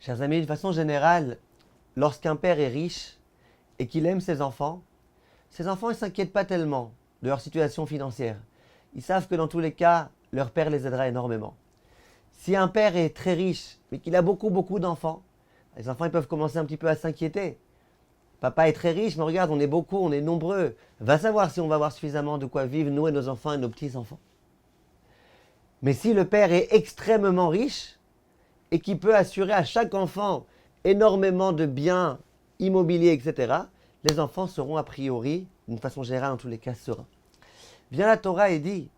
Chers amis, de façon générale, lorsqu'un père est riche et qu'il aime ses enfants ne s'inquiètent pas tellement de leur situation financière. Ils savent que dans tous les cas, leur père les aidera énormément. Si un père est très riche, mais qu'il a beaucoup d'enfants, les enfants ils peuvent commencer un petit peu à s'inquiéter. Papa est très riche, mais regarde, on est beaucoup, on est nombreux. Va savoir si on va avoir suffisamment de quoi vivre, nous et nos enfants et nos petits-enfants. Mais si le père est extrêmement riche et qui peut assurer à chaque enfant énormément de biens immobiliers, etc., les enfants seront a priori, d'une façon générale en tous les cas, sereins. Vient la Torah et dit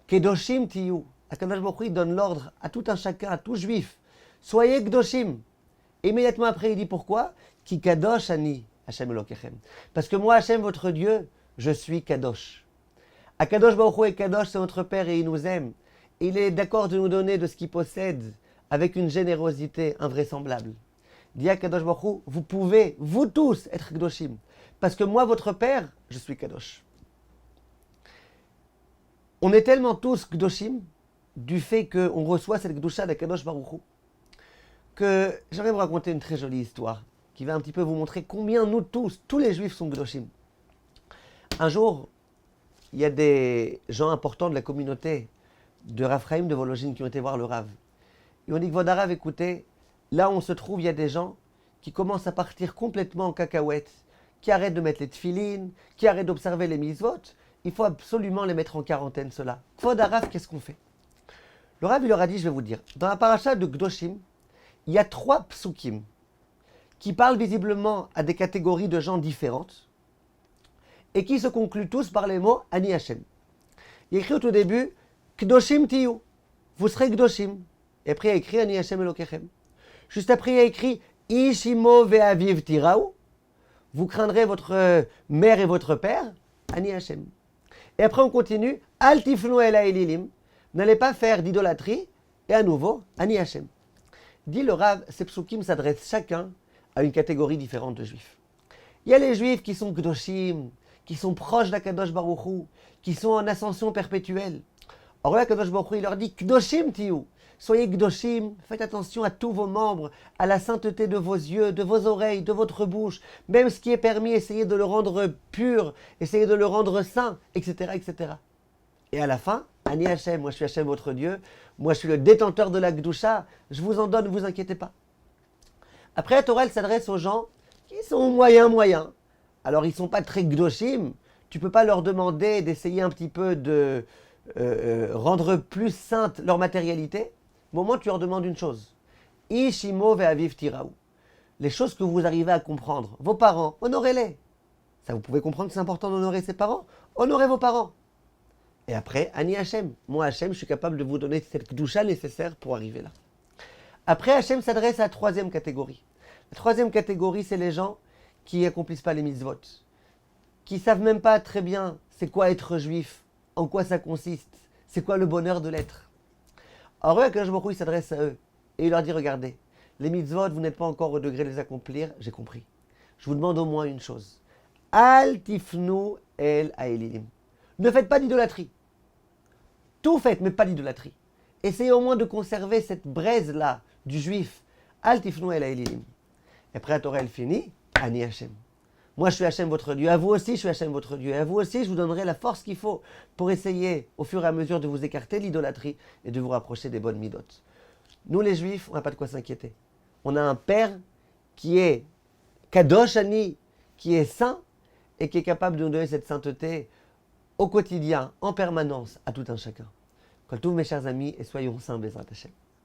Kedoshim tiyu. Akadosh Baruch Hu donne l'ordre à tout un chacun, à tout juif. Soyez Kedoshim. Immédiatement après, il dit pourquoi Ki kadosh ani Hashem Elokechem. Parce que moi, Hashem, votre Dieu, je suis Kadosh. Akadosh Baruch Hu est Kadosh, c'est notre Père et il nous aime. Il est d'accord de nous donner de ce qu'il possède avec une générosité invraisemblable. Dit Akadosh Baruch Hu, vous pouvez, vous tous, être Kedoshim. Parce que moi, votre Père, je suis Kadosh. On est tellement tous Kedoshim du fait qu'on reçoit cette Kedusha d'Akadosh Baruch Hu que j'aimerais vous raconter une très jolie histoire qui va un petit peu vous montrer combien nous tous les juifs sont Kedoshim. Un jour, il y a des gens importants de la communauté de Rav Chaim de Vologine qui ont été voir le Rav. Ils ont dit que votre Rav, écoutez, là où on se trouve, il y a des gens qui commencent à partir complètement en cacahuètes, qui arrêtent de mettre les tefilines, qui arrêtent d'observer les mitzvot. Il faut absolument les mettre en quarantaine, ceux-là. Kvod Rav, qu'est-ce qu'on fait? Le Rav, il leur a dit, je vais vous dire, dans la paracha de Kedoshim, il y a 3 psukim qui parlent visiblement à des catégories de gens différentes et qui se concluent tous par les mots Ani Hashem. Il y a écrit au tout début Kedoshim tiyu, vous serez Kedoshim. Et après il y a écrit Ani Hashem Elokechem. Juste après il y a écrit Ishimo ve'aviv tiraou, vous craindrez votre mère et votre père, Ani Hashem. Et après on continue Al tifnu el ha'elilim, n'allez pas faire d'idolâtrie, et à nouveau Ani Hashem. Dit le Rav, ces psukim s'adressent chacun à une catégorie différente de juifs. Il y a les juifs qui sont Kedoshim, qui sont proches d'Akadosh Baruch Hu, qui sont en ascension perpétuelle. Or là, Akadosh Baruch Hu, il leur dit Kedoshim tiyu. Soyez Kedoshim, faites attention à tous vos membres, à la sainteté de vos yeux, de vos oreilles, de votre bouche. Même ce qui est permis, essayez de le rendre pur, essayez de le rendre saint, etc., etc. Et à la fin, Ani Hashem, moi je suis Hashem votre Dieu, moi je suis le détenteur de la Kedusha, je vous en donne, ne vous inquiétez pas. Après, la Torah, elle s'adresse aux gens qui sont moyens. Alors, ils ne sont pas très Kedoshim, tu ne peux pas leur demander d'essayer un petit peu de rendre plus sainte leur matérialité. Au moment où tu leur demandes une chose, Ishimo ve'aviv tiraou, les choses que vous arrivez à comprendre, vos parents, honorez-les. Ça, vous pouvez comprendre que c'est important d'honorer ses parents, honorez vos parents. Et après, Ani Hashem. Moi, Hashem, je suis capable de vous donner cette kedusha nécessaire pour arriver là. Après, Hashem s'adresse à la 3e catégorie. La 3e catégorie, c'est les gens qui n'accomplissent pas les mitzvot, qui ne savent même pas très bien c'est quoi être juif, en quoi ça consiste, c'est quoi le bonheur de l'être. Alors, eux, Akadosh Baruch Hu, il s'adresse à eux et il leur dit, regardez, les mitzvot, vous n'êtes pas encore au degré de les accomplir, j'ai compris. Je vous demande au moins une chose. Al tifnu el ha'elilim. Ne faites pas d'idolâtrie. Tout faites, mais pas d'idolâtrie. Essayez au moins de conserver cette braise-là du juif. Al tifnu el ha'elilim. Et après la Torah, elle finit. Ani Hashem. Moi, je suis Hashem votre Dieu. À vous aussi, je suis Hashem votre Dieu. Et à vous aussi, je vous donnerai la force qu'il faut pour essayer, au fur et à mesure, de vous écarter de l'idolâtrie et de vous rapprocher des bonnes midotes. Nous, les Juifs, on n'a pas de quoi s'inquiéter. On a un Père qui est Kadosh Ani, qui est saint et qui est capable de nous donner cette sainteté au quotidien, en permanence, à tout un chacun. Kol tov, mes chers amis, et soyons saints, Bezrat Hashem.